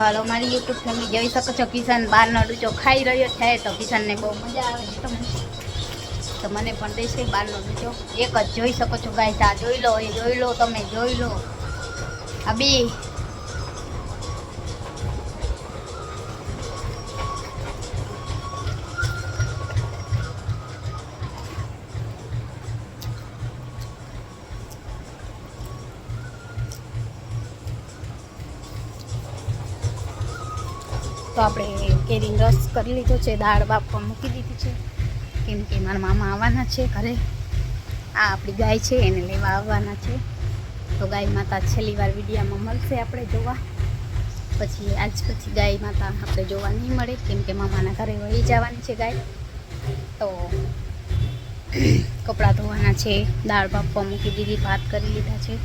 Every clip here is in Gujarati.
હાલો મારી યુટ્યુબ ફેમિલી જોઈ શકો છો કિશન બહારનો ડૂચો ખાઈ રહ્યો છે તો કિશનને બહુ મજા આવે છે તો મને પણ દેશે બહારનો ડૂચો એક જ જોઈ શકો છો ગાઈસ આ જોઈ લો એ જોઈ લો તમે જોઈ લો આ બે તો આપણે કેરીનો રસ કરી લીધો છે દાળ બાફવા મૂકી દીધી છે કેમ કે મારા મામા આવવાના છે ઘરે આ આપણી ગાય છે એને લેવા આવવાના છે તો ગાય માતા છેલ્લી વાર વિડીયામાં મળશે આપણે જોવા પછી આજ પછી ગાય માતા આપણે જોવા નહીં મળે કેમ કે મામાના ઘરે વળી જવાની છે ગાય તો કપડાં ધોવાના છે દાળ બાફવા મૂકી દીધી ભાત કરી લીધા છે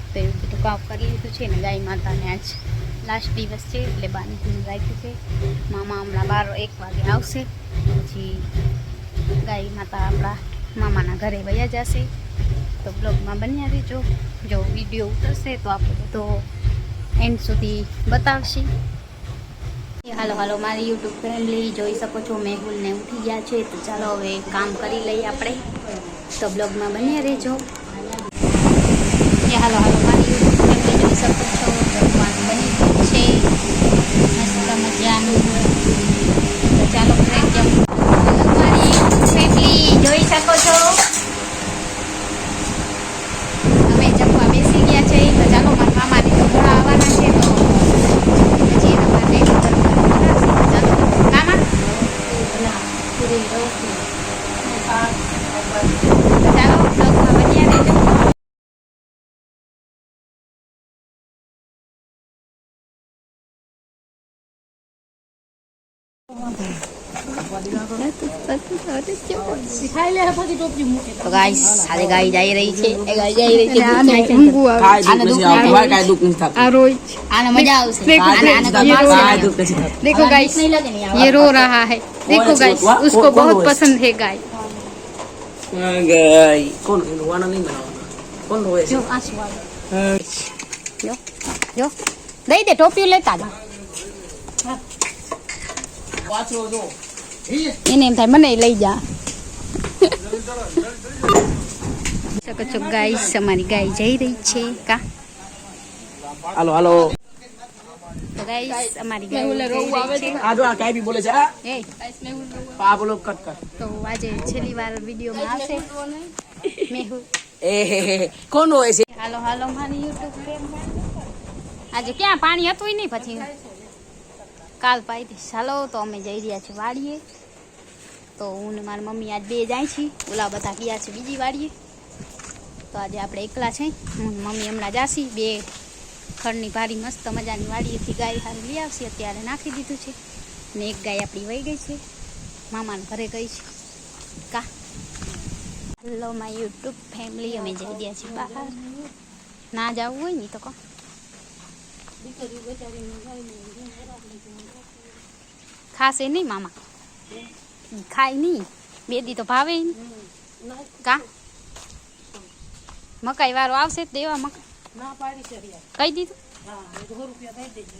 તો એવું બધું કામ કરી લીધું છે ને ગાય માતાને આજ લાસ્ટ દિવસ છે એટલે બાંધીને રાખ્યું છે મામા હમણાં 12-1 વાગે આવશે પછી ગાય માતા આપણા મામાના ઘરે વયા જશે તો બ્લોગમાં બન્યા રહેજો જો વિડીયો ઉતરશે તો આપણે બધો એન્ડ સુધી બતાવશે હાલો હાલો મારી યુટ્યુબ ફેમિલી જોઈ શકો છો મેહુલને ઉઠી ગયા છે તો ચાલો હવે કામ કરી લઈએ આપણે તો બ્લોગમાં બન્યા રહેજો હાલો હાલો મારી યુટ્યુબ ફેમિલી જોઈ શકો છો જમવાનું બની ગયું છે મસ્ત મજાનું તો ચાલો ફ્રેન્ડ મારી યુટ્યુબ ફેમિલી જોઈ શકો છો અમે જમવા બેસી ગયા છે તો ચાલો મારા મામાને ઘોડા આવવાના છે તો પછી એના માટે ચાલો મામા ચાલો બ્લોગમાં બન્યા રહેજો તો ગાઈસ આજે ગાય જઈ રહી છે એ ગાય જઈ રહી છે આને मजा आवશે देखो गाइस ये रो रहा है देखो गाइस उसको बहुत पसंद है गाय गाय कौन रोवाना नहीं बनावाना कौन रोए जो आंसू वाला जो जो दे दे टोपी लेता जा पाछो जो એને એમ થાય મને લઈ જા શકો છો ગાઈસ અમારી ગાય જઈ રહી છે કા હાલો હાલો તો ગાઈસ અમારી ગાય આવે છે આ જો આ કાઈ બી બોલે છે આ એ આ બોલો કટ કર તો આજે છેલ્લી વાર વિડિયોમાં આવશે મેહુલ એ કોણ હોય છે હાલો હાલો મારી યુટ્યુબ ફેમિલી આજે ક્યાં પાણી હતું નહીં પછી કાલ પાઈ દીધી ચાલો તો અમે જઈ રહ્યા છીએ વાડીએ તો હું ને મારી મમ્મી આજ બે જાય છીએ ઓલા બધા ગયા છે બીજી વાડીએ તો આજે આપણે એકલા છે હું મમ્મી હમણાં જાશી બે ખડની ભારી મસ્ત મજાની વાડીએથી ગાય હારી લઈ આવશે અત્યારે નાખી દીધું છે ને એક ગાય આપણી વહી ગઈ છે મામાના ઘરે ગઈ છે કા હેલો માય યુટ્યુબ ફેમિલી અમે જઈ ગયા છીએ બહાર ના જવું હોય ને તો કહો ખાશે નહીં મામા ખાય નહીં બે દી તો ભાવે કા મકાઈ વાળો આવશે દેવા મકાઈ ના પાડી છે કહી દીધું હા 100 રૂપિયા દઈ દેજો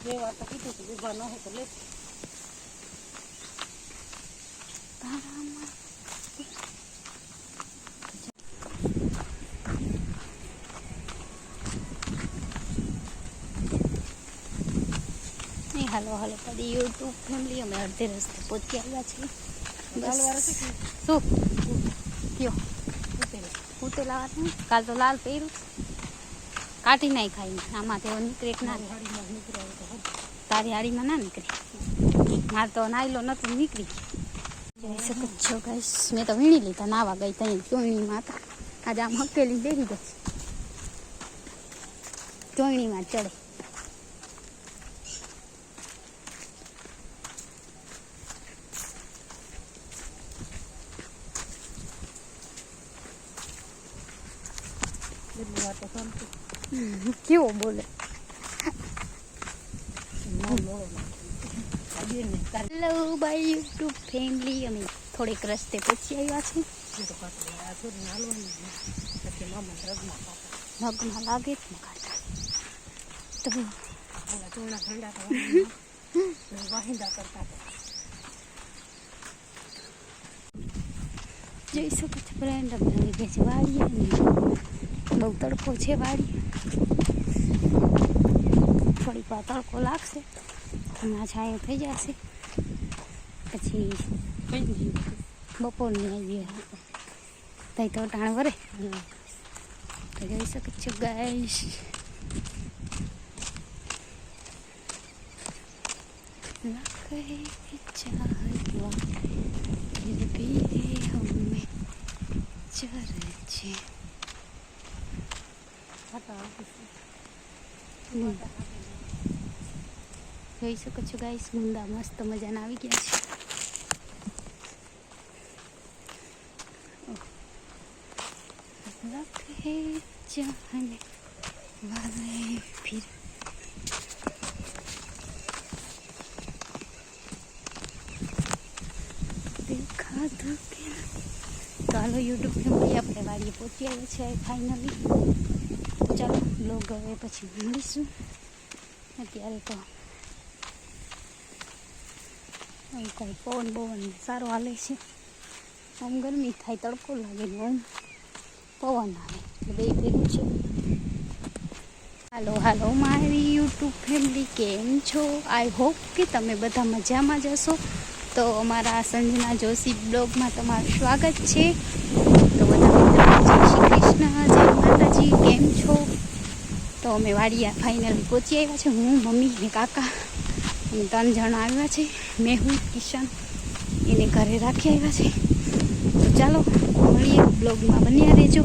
દેવા તો કીધું તો ઉભા ન હે તો લે હાલો હાલો પડી યુટ્યુબ ફેમિલી અમે અડધે રસ્તે પહોંચી આવ્યા છીએ શું કયો ઉતેલા કાલ તો લાલ પહેર્યું કાઢી નાઈ ખાઈને આમાં તેઓ નીકળે ના તારી હાડીમાં ના નીકળે મારે તો નાયલો નથી નીકળી જોઈ શકો છો ગાઈસ મેં તો વીણી લીધા નાવા ગઈ ત્યાં ચોણીમાં હતા આજે આમ હકેલી બેસી ગઈ ચોણીમાં ચડે કેવો બોલે હેલો બાય યુટ્યુબ ફેમિલી અમે થોડીક રસ્તે પહોંચી આવ્યા છીએ રગમાં લાગે જ ને કાંટા તો જોઈ શકો છો ફ્રેન્ડ, અમે આવી ગયા છે વાડીએ અને બહુ તડકો છે વાડી. થોડીક વાર તડકો લાગશે, હમણાં છાંયો થઈ જશે, પછી બપોરની આવી તઈ તો ટાણ વરે. તો જોઈ શકો છો ગાઈસ, જોઈ શકો છો ગાઈસ, ગુંદા મસ્ત મજાના આવી ગયા છે. जाने वाले फिर देखा तो क्या. તો હાલો યુટ્યુબ ફેમિલી, આપણે વાડીએ પહોંચી આવ્યા છે ફાઇનલી. તો ચાલો બ્લોગ હવે પછી મળીશું. અત્યારે તો કાંઈ પવન બવન સારો હાલે છે. આમ ગરમી થાય, તડકો લાગે ને આમ પવન આવે, બે ભેગું છે. હાલો મારી યુટ્યુબ ફેમિલી, કેમ છો? આઈ હોપ કે તમે બધા મજામાં જ હશો. તો અમારા સંજના જોશી બ્લોગમાં તમારું સ્વાગત છે. તો બધા મિત્રો જય શ્રી કૃષ્ણ, જય માતાજી, કેમ છો? તો અમે વાડિયા ફાઇનલી પહોંચી આવ્યા છે. હું, મમ્મી ને કાકા અને 3 જણા આવ્યા છે. મેહુલ, કિશન એને ઘરે રાખી આવ્યા છે. તો ચાલો મળીએ, બ્લોગમાં બન્યા રહેજો.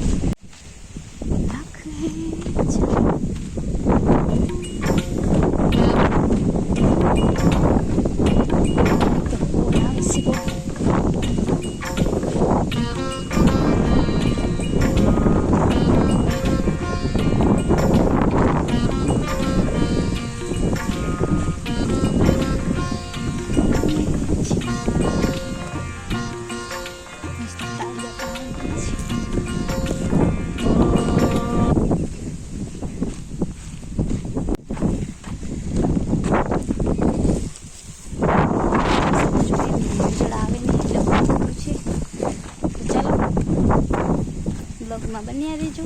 બ્લોગમાં બન્યા રહેજો.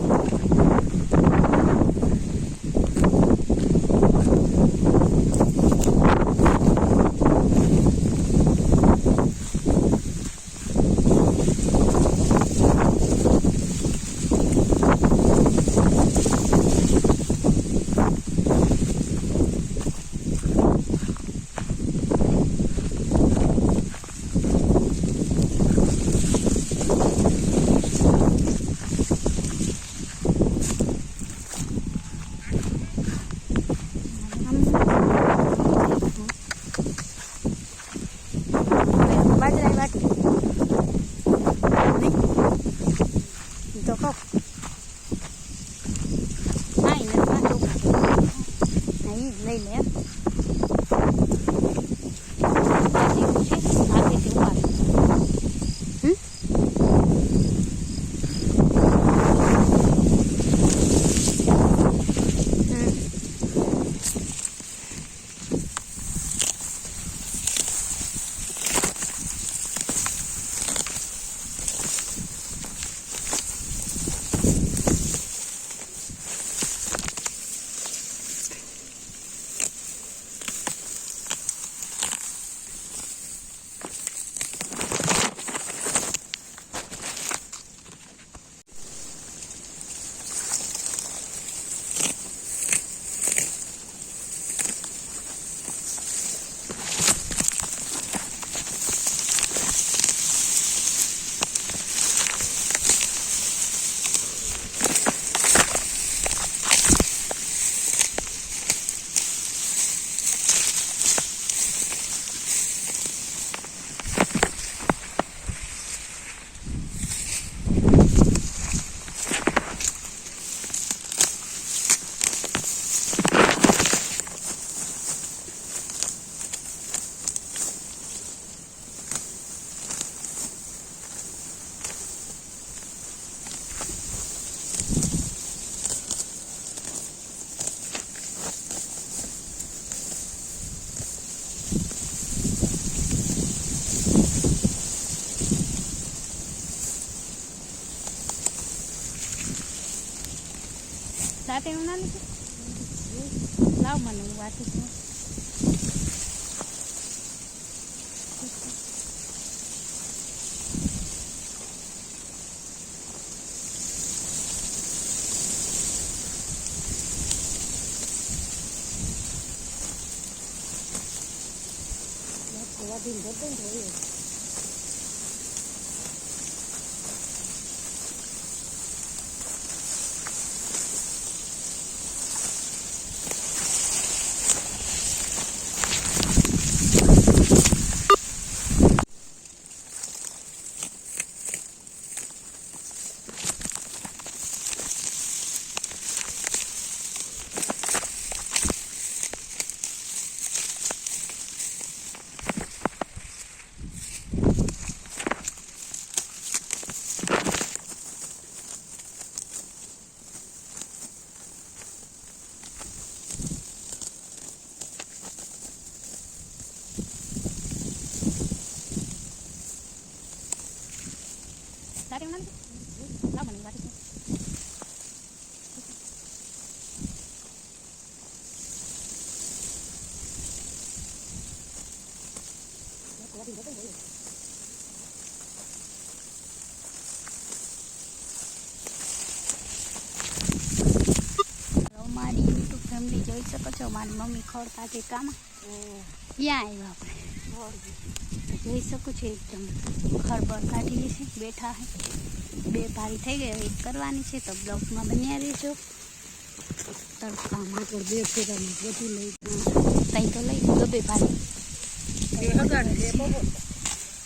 દાંતેણું ના લીધું લાવ મને હું વાટી દઉં દાંતેણું ના લીધું લાવ મને હું વાટી દઉં મારી યુટ્યુબ ફેમિલી જોઈ શકો છો મારી મમ્મી ખોડતા કે કામ ક્યાં આવ્યા આપણે જોઈ શકું છું એકદમ ખરબળ કાઢી છે બેઠા હે બે ભારી થઈ ગઈ એક કરવાની છે તો બ્લોકમાં બન્યા રહેજો તડકામાં આગળ બે ફેરામાં બધું લઈ તઈ તો લઈ ગયો બે ભારી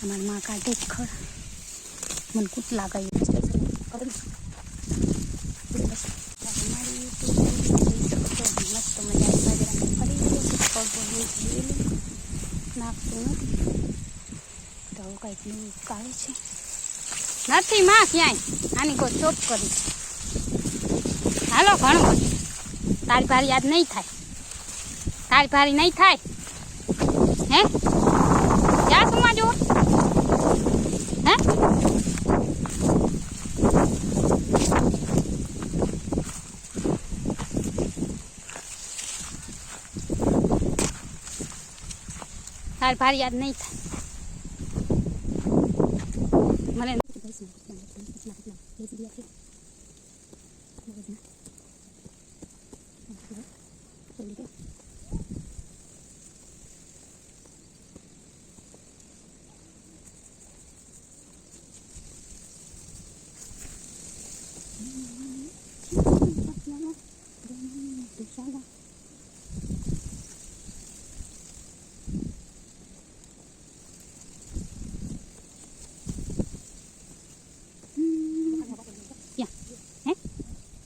અમારી માં કાઢે જ ખર મને કૂટલા કહ્યું મારી યુટ્યુબ જોઈ શકો છો મસ્ત મજાની બાજરાની ફરી ગયો છે પગ નાખતું નથી તો કંઈક નવું કાઢે છે નથી માં ક્યાંય આની કોઈ ચોપ કરી હાલો ઘણું તારી ભારી યાદ નહીં થાય તારી ભારી નહીં થાય હે ક્યાં સુમાં જો હે તારી ભારી યાદ નહીં થાય મને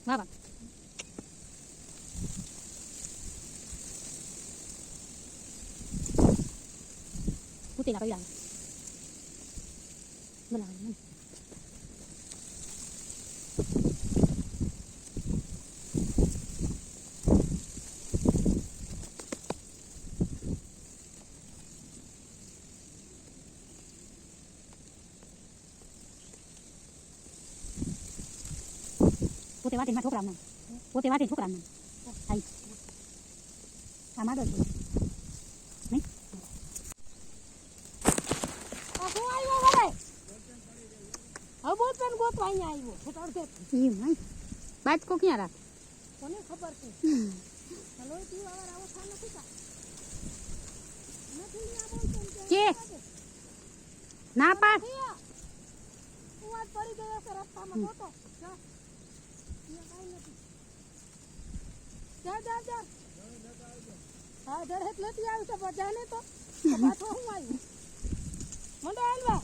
વાહ ઉતેલા પડ્યા બનાવ પોતે વાટે માં છોકરા પોતે વાટે છોકરા આઈ આમાં દો નહીં હું આવ્યો વરે હવે બોલ પેન ગોતવા અહીંયા આવ્યો ફટાડ દે ઈ નહીં બાટકો ક્યાં રાખ કોને ખબર છે ચલો ઈ આવાર આવો થા નથી કા નથી ના બોલ કે ના પાડ હું આજ પડી ગયો છે રસ્તામાં ગોતો હા જર હેત નથી આવ્યું તો બજાને તો પાછો હું આવ્યું મંડો હાલવા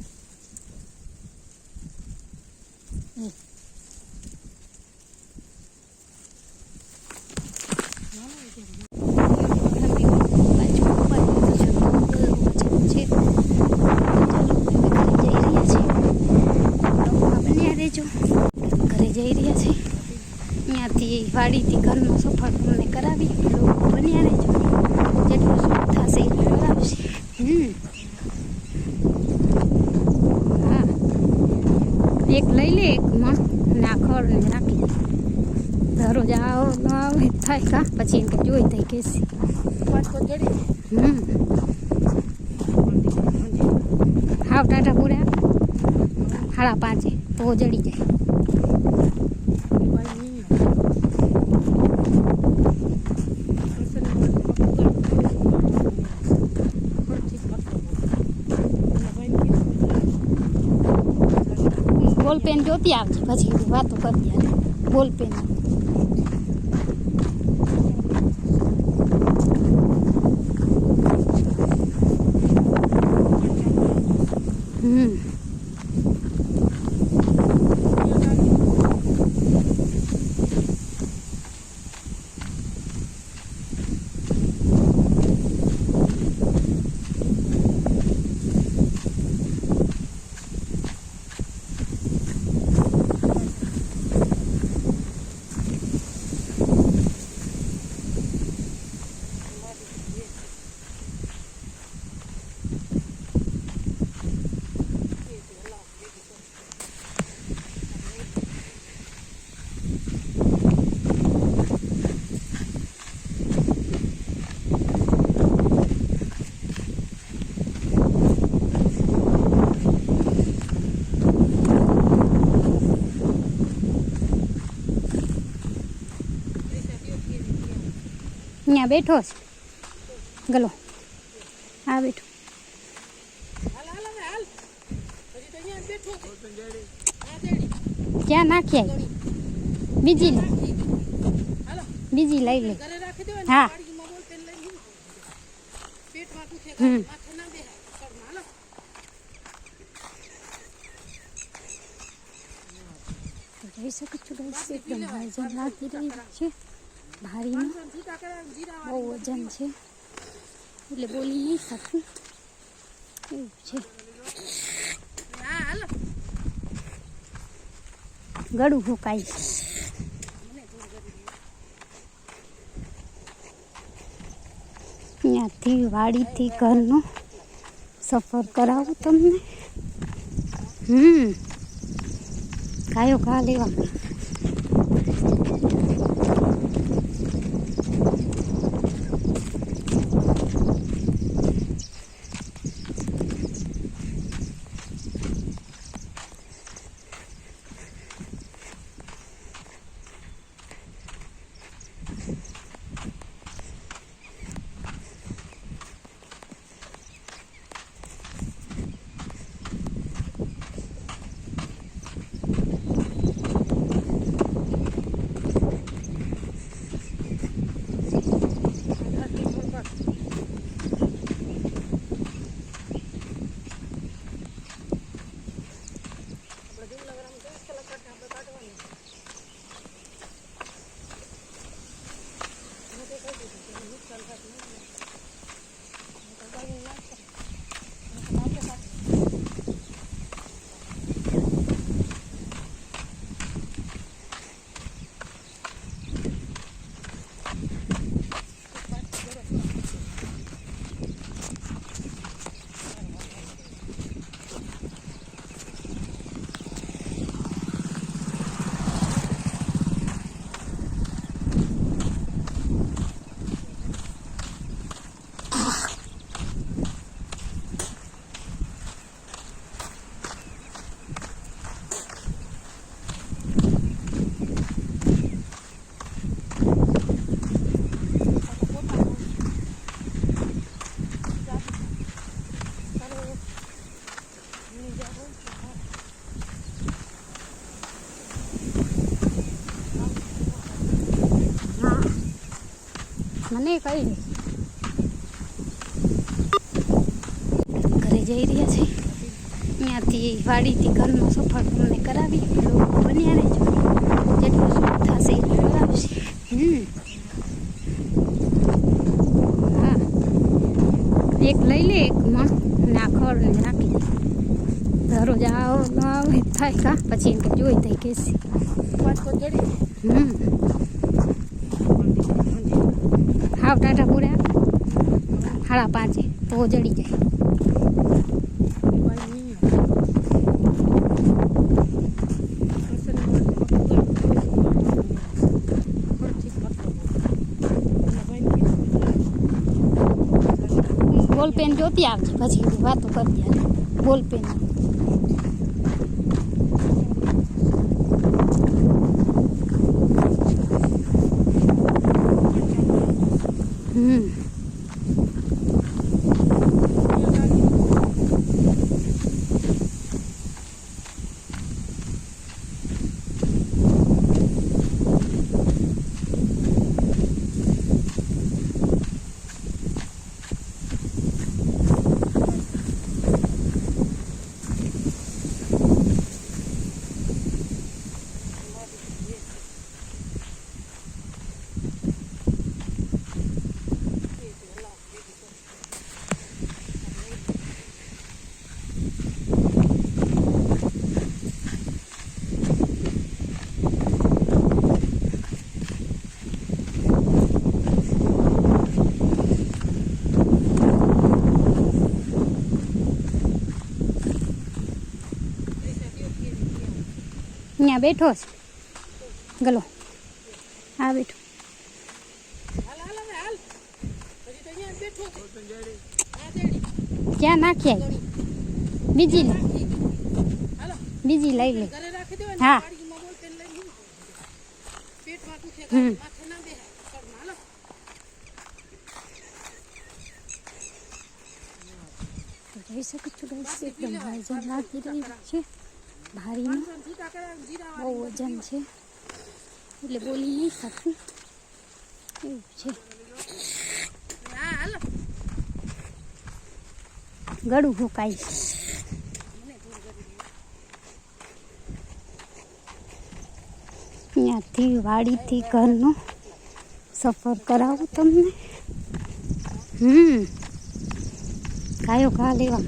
ઘરે જઈ રહ્યા છે અહીંયાથી વાડીથી ઘરનો સફર તમને કરાવી લોકો બન્યા રહેજો જેટલું શું થશે એટલું કરાવશે હા એક લઈ લે એક મણ નાખડ ને નાખી દરરોજ આવો ન આવે થાય કા પછી એમ કે જોઈ થઈ કેસી હાવ ટાટા પૂરા 5:30 તો જડી જાય. બોલપેન જોતી આવજે પછી વાતો કરતી હાલે બોલપેન. અહીંયા બેઠો છે ગલો આ બેઠો ક્યાં નાખી આવી બીજી લઈ લે હા જોઈ શકો છો ગાઈસ એકદમ વજન લાગી રહી છે ભારીમાં બહુ વજન છે એટલે બોલી નહીં શકું એવું છે ગળું ફૂંકાય છે. ત્યાંથી વાડીથી ઘરનો સફર કરાવું તમને. ગાયો ઘા લેવા મને કઈ ઘરે જઈ રહ્યા છે ત્યાંથી વાડીથી ઘરનો સફર તમને કરાવી લોકો બન્યા રહેજો જેટલું સુખ થશે એટલું કરાવશે. હા એક લઈ લે એક મણ અને આ ખડ નાખી દરરોજ આવો ન આવે થાય કા પછી એમ કે જોઈ થઈ કેસી હાવ ટાટા પૂરા 5:30 તો જડી જાય. બોલ પેન જોતી આવજે પછી વાતો કરતી હાલે બોલ પેન અહીંયા બેઠો છે ગલો આ બેઠો ક્યાં નાખી આવી બીજી લઈ લે હા જોઈ શકો છો ગાઈસ એકદમ વજન લાગી રહ્યું છે ભારીનું બહુ વજન છે એટલે બોલી નહીં શકું એવું છે ગળું હુકાય છે ત્યાંથી વાડીથી ઘરનો સફર કરાવું તમને ગાયો ઘા લેવા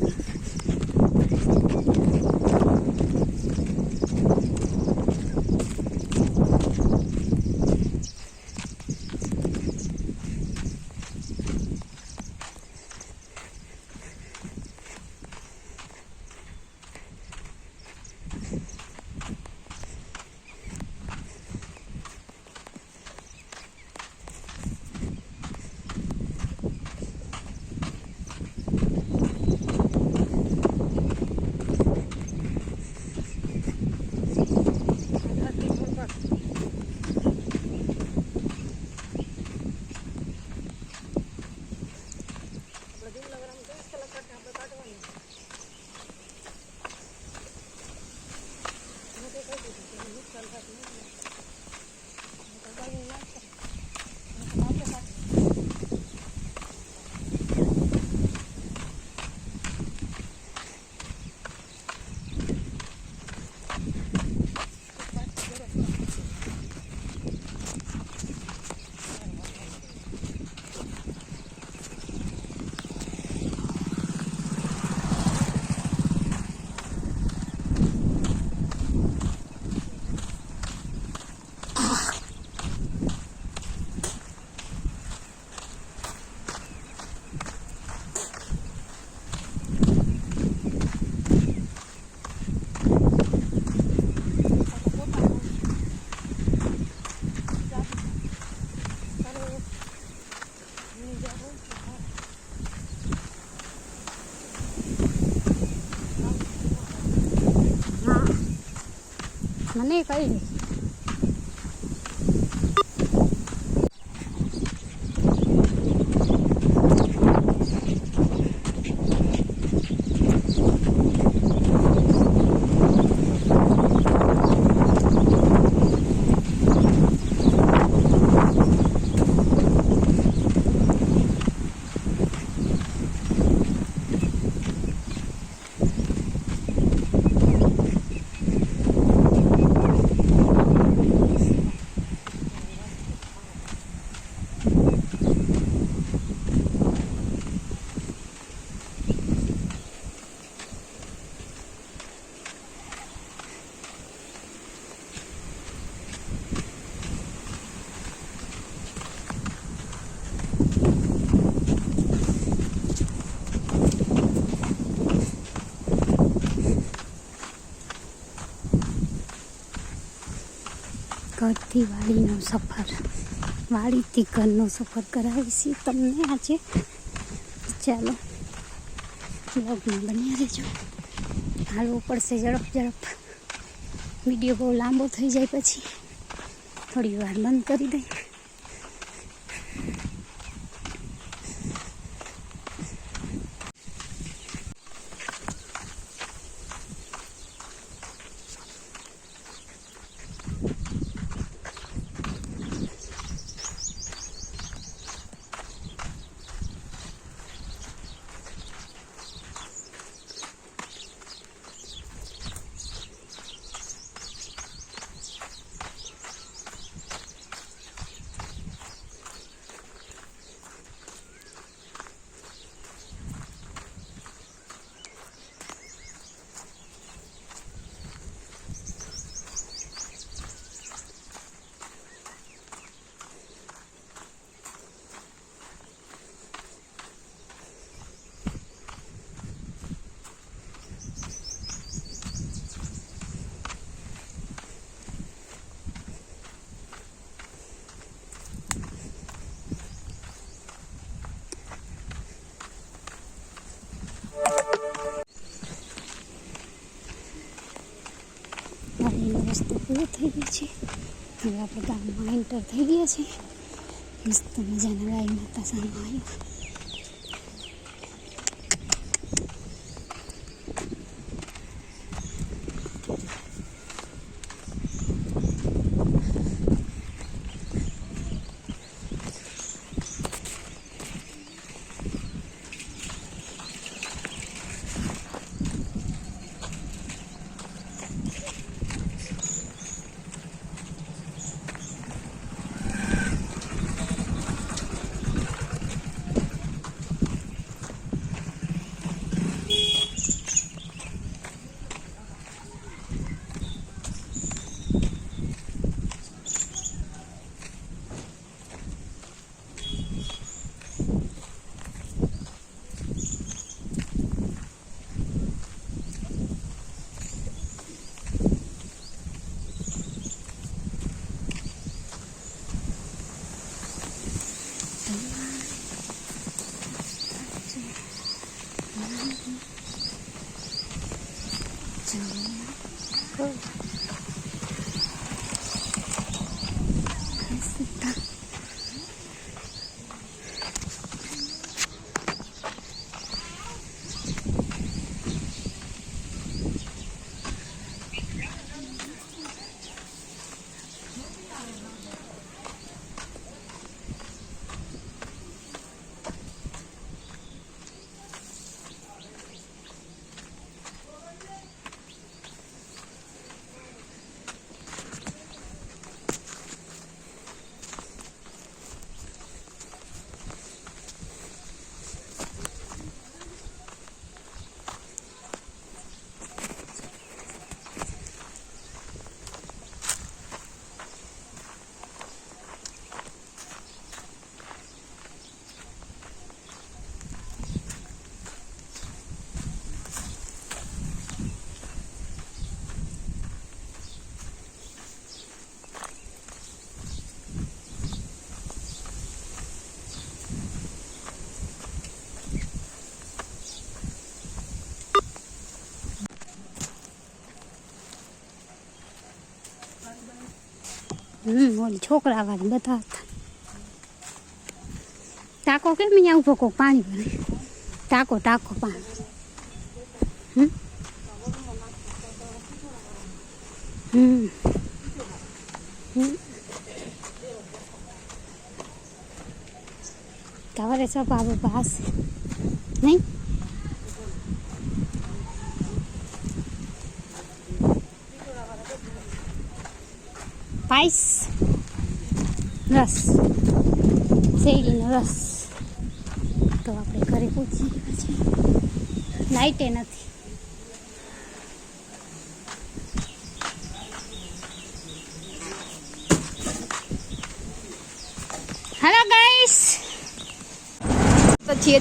મને કહી દે ઘરથી વાડીનો સફર વાડીથી ઘરનો સફર કરાવીશી તમને આજે ચાલો બ્લોગમાં બન્યા રહેજો. હાલવું પડશે ઝડપ. વિડીયો બહુ લાંબો થઈ જાય પછી થોડી વાર બંધ કરી દઈ. વાડીનો રસ્તો પૂરો થઈ ગયો છે. હવે આપણે ગામમાં એન્ટર થઈ ગયા છે. મસ્ત મજાના ગાય માતા સામે આવ્યા. ઓલી છોકરા વાળી બધા હતા. ટાંકો કેમ અહીંયા ઉભો કોક પાણી ભરે? ટાંકો પાણી. ખબર છે બાબુ પાસ નહીં. પાઈસ રસ શેરડીનો રસ. તો આપણે ઘરે પહોંચીએ પછી લાઈટે નથી. હેલો ગાઈસ, પછી